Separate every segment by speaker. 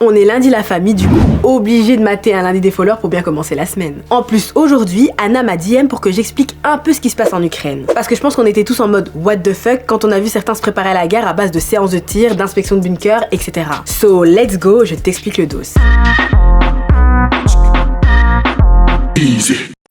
Speaker 1: on est lundi la famille, du coup obligé de mater un lundi des followers pour bien commencer la semaine. En plus, aujourd'hui, Anna m'a DM pour que j'explique un peu ce qui se passe en Ukraine. Parce que je pense qu'on était tous en mode what the fuck quand on a vu certains se préparer à la guerre à base de séances de tir, d'inspection de bunkers, etc. So let's go, je t'explique le dos.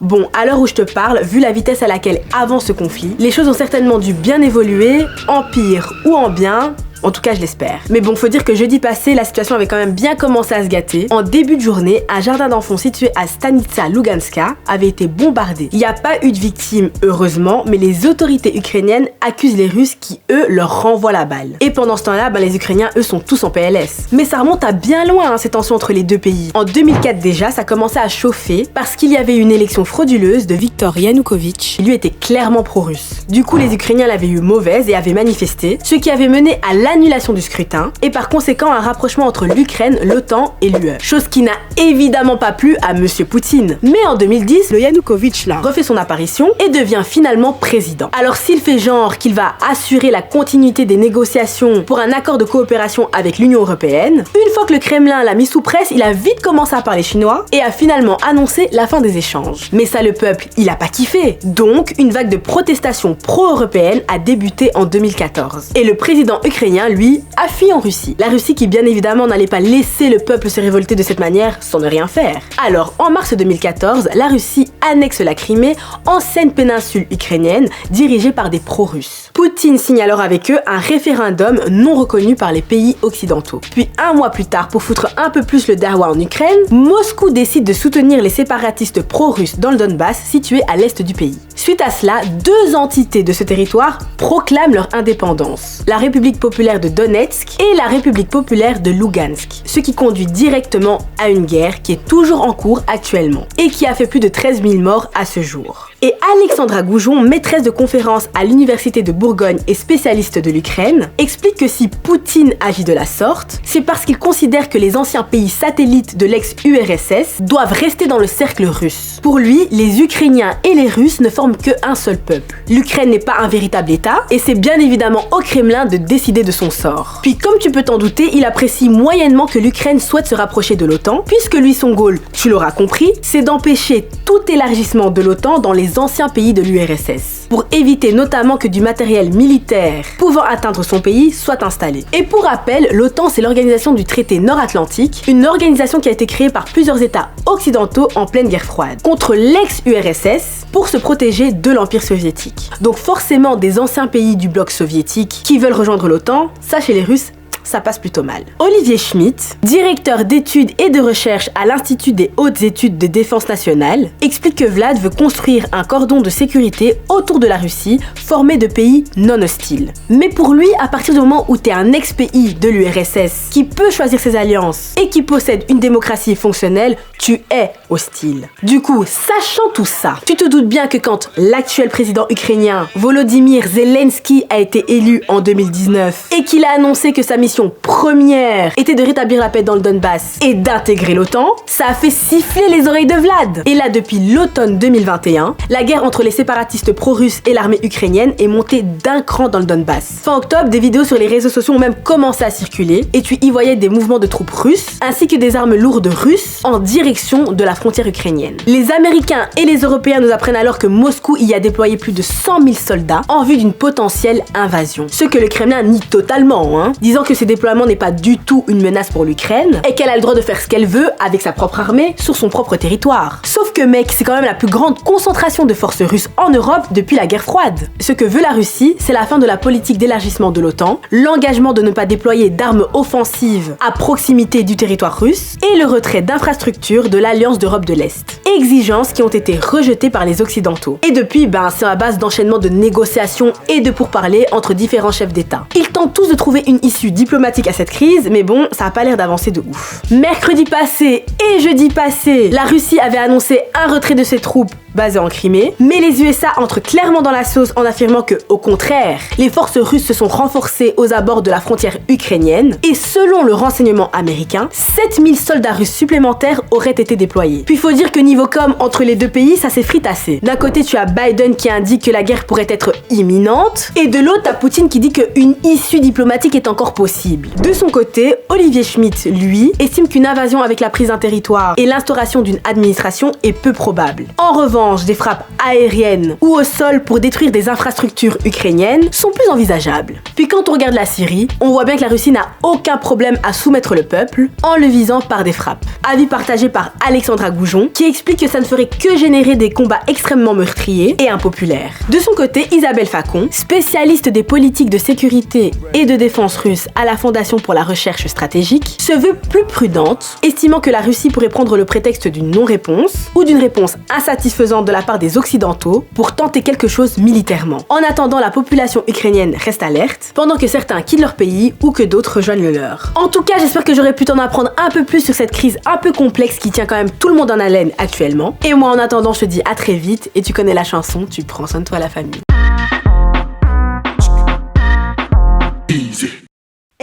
Speaker 1: Bon, à l'heure où je te parle, vu la vitesse à laquelle avance ce conflit, les choses ont certainement dû bien évoluer, en pire ou en bien. En tout cas, je l'espère. Mais bon, faut dire que jeudi passé, la situation avait quand même bien commencé à se gâter. En début de journée, un jardin d'enfants situé à Stanitsa Luganska avait été bombardé. Il n'y a pas eu de victimes, heureusement, mais les autorités ukrainiennes accusent les Russes qui, eux, leur renvoient la balle. Et pendant ce temps-là, les Ukrainiens, eux, sont tous en PLS. Mais ça remonte à bien loin, ces tensions entre les deux pays. En 2004 déjà, ça commençait à chauffer parce qu'il y avait une élection frauduleuse de Viktor Yanukovych, qui lui était clairement pro-russe. Du coup, les Ukrainiens l'avaient eu mauvaise et avaient manifesté, ce qui avait mené à l'annulation du scrutin et par conséquent un rapprochement entre l'Ukraine, l'OTAN et l'UE. Chose qui n'a évidemment pas plu à Monsieur Poutine. Mais en 2010, le Yanukovych là refait son apparition et devient finalement président. Alors s'il fait genre qu'il va assurer la continuité des négociations pour un accord de coopération avec l'Union européenne, une fois que le Kremlin l'a mis sous presse, il a vite commencé à parler chinois et a finalement annoncé la fin des échanges. Mais ça, le peuple, il a pas kiffé. Donc, une vague de protestations pro-européennes a débuté en 2014. Et le président ukrainien, lui, a fui en Russie. La Russie qui, bien évidemment, n'allait pas laisser le peuple se révolter de cette manière sans ne rien faire. Alors, en mars 2014, la Russie annexe la Crimée, ancienne péninsule ukrainienne, dirigée par des pro-russes. Poutine signe alors avec eux un référendum non reconnu par les pays occidentaux. Puis, un mois plus tard, pour foutre un peu plus le dawa en Ukraine, Moscou décide de soutenir les séparatistes pro-russes dans le Donbass, situé à l'est du pays. Suite à cela, deux entités de ce territoire proclament leur indépendance. La République populaire de Donetsk et la République populaire de Lugansk, ce qui conduit directement à une guerre qui est toujours en cours actuellement et qui a fait plus de 13 000 morts à ce jour. Et Alexandra Goujon, maîtresse de conférence à l'université de Bourgogne et spécialiste de l'Ukraine, explique que si Poutine agit de la sorte, c'est parce qu'il considère que les anciens pays satellites de l'ex-URSS doivent rester dans le cercle russe. Pour lui, les Ukrainiens et les Russes ne forment qu'un seul peuple. L'Ukraine n'est pas un véritable État et c'est bien évidemment au Kremlin de décider de son sort. Puis comme tu peux t'en douter, il apprécie moyennement que l'Ukraine souhaite se rapprocher de l'OTAN, puisque lui son goal, tu l'auras compris, c'est d'empêcher tout élargissement de l'OTAN dans les anciens pays de l'URSS, pour éviter notamment que du matériel militaire pouvant atteindre son pays soit installé. Et pour rappel, l'OTAN c'est l'organisation du traité nord-atlantique, une organisation qui a été créée par plusieurs États occidentaux en pleine guerre froide, contre l'ex-URSS pour se protéger de l'Empire soviétique. Donc forcément des anciens pays du bloc soviétique qui veulent rejoindre l'OTAN, ça chez les Russes, ça passe plutôt mal. Olivier Schmitt, directeur d'études et de recherche à l'Institut des hautes études de défense nationale, explique que Vlad veut construire un cordon de sécurité autour de la Russie formé de pays non hostiles. Mais pour lui, à partir du moment où t'es un ex-pays de l'URSS qui peut choisir ses alliances et qui possède une démocratie fonctionnelle, tu es hostile. Du coup, sachant tout ça, tu te doutes bien que quand l'actuel président ukrainien Volodymyr Zelensky a été élu en 2019 et qu'il a annoncé que sa mission première était de rétablir la paix dans le Donbass et d'intégrer l'OTAN, ça a fait siffler les oreilles de Vlad. Et là, depuis l'automne 2021, la guerre entre les séparatistes pro-russes et l'armée ukrainienne est montée d'un cran dans le Donbass. Fin octobre, des vidéos sur les réseaux sociaux ont même commencé à circuler et tu y voyais des mouvements de troupes russes ainsi que des armes lourdes russes en direction de la frontière ukrainienne. Les Américains et les Européens nous apprennent alors que Moscou y a déployé plus de 100 000 soldats en vue d'une potentielle invasion. Ce que le Kremlin nie totalement, disant que ces déploiements n'est pas du tout une menace pour l'Ukraine et qu'elle a le droit de faire ce qu'elle veut avec sa propre armée sur son propre territoire. Sauf que mec, c'est quand même la plus grande concentration de forces russes en Europe depuis la guerre froide. Ce que veut la Russie, c'est la fin de la politique d'élargissement de l'OTAN, l'engagement de ne pas déployer d'armes offensives à proximité du territoire russe et le retrait d'infrastructures de l'Alliance d'Europe de l'Est. Exigences qui ont été rejetées par les Occidentaux. Et depuis, c'est à base d'enchaînement de négociations et de pourparlers entre différents chefs d'État. Ils tentent tous de trouver une issue diplomatique à cette crise, mais bon, ça a pas l'air d'avancer de ouf. Mercredi passé et jeudi passé, la Russie avait annoncé un retrait de ses troupes basées en Crimée, mais les USA entrent clairement dans la sauce en affirmant que, au contraire, les forces russes se sont renforcées aux abords de la frontière ukrainienne et selon le renseignement américain, 7000 soldats russes supplémentaires auraient été déployés. Puis faut dire que niveau com entre les deux pays, ça s'est fritassé. D'un côté, tu as Biden qui indique que la guerre pourrait être imminente et de l'autre, t'as Poutine qui dit qu'une issue diplomatique est encore possible. possible. De son côté, Olivier Schmitt, lui, estime qu'une invasion avec la prise d'un territoire et l'instauration d'une administration est peu probable. En revanche, des frappes aériennes ou au sol pour détruire des infrastructures ukrainiennes sont plus envisageables. Puis quand on regarde la Syrie, on voit bien que la Russie n'a aucun problème à soumettre le peuple en le visant par des frappes. Avis partagé par Alexandra Goujon, qui explique que ça ne ferait que générer des combats extrêmement meurtriers et impopulaires. De son côté, Isabelle Facon, spécialiste des politiques de sécurité et de défense russe à la Fondation pour la recherche stratégique, se veut plus prudente, estimant que la Russie pourrait prendre le prétexte d'une non-réponse ou d'une réponse insatisfaisante de la part des Occidentaux pour tenter quelque chose militairement. En attendant, la population ukrainienne reste alerte, pendant que certains quittent leur pays ou que d'autres rejoignent le leur. En tout cas, j'espère que j'aurais pu t'en apprendre un peu plus sur cette crise un peu complexe qui tient quand même tout le monde en haleine actuellement. Et moi, en attendant, je te dis à très vite, et tu connais la chanson, tu prends soin de toi, la famille.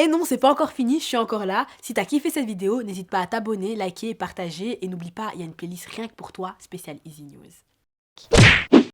Speaker 1: Et non, c'est pas encore fini, je suis encore là. Si t'as kiffé cette vidéo, n'hésite pas à t'abonner, liker, partager, et n'oublie pas, il y a une playlist rien que pour toi, spéciale Easy News.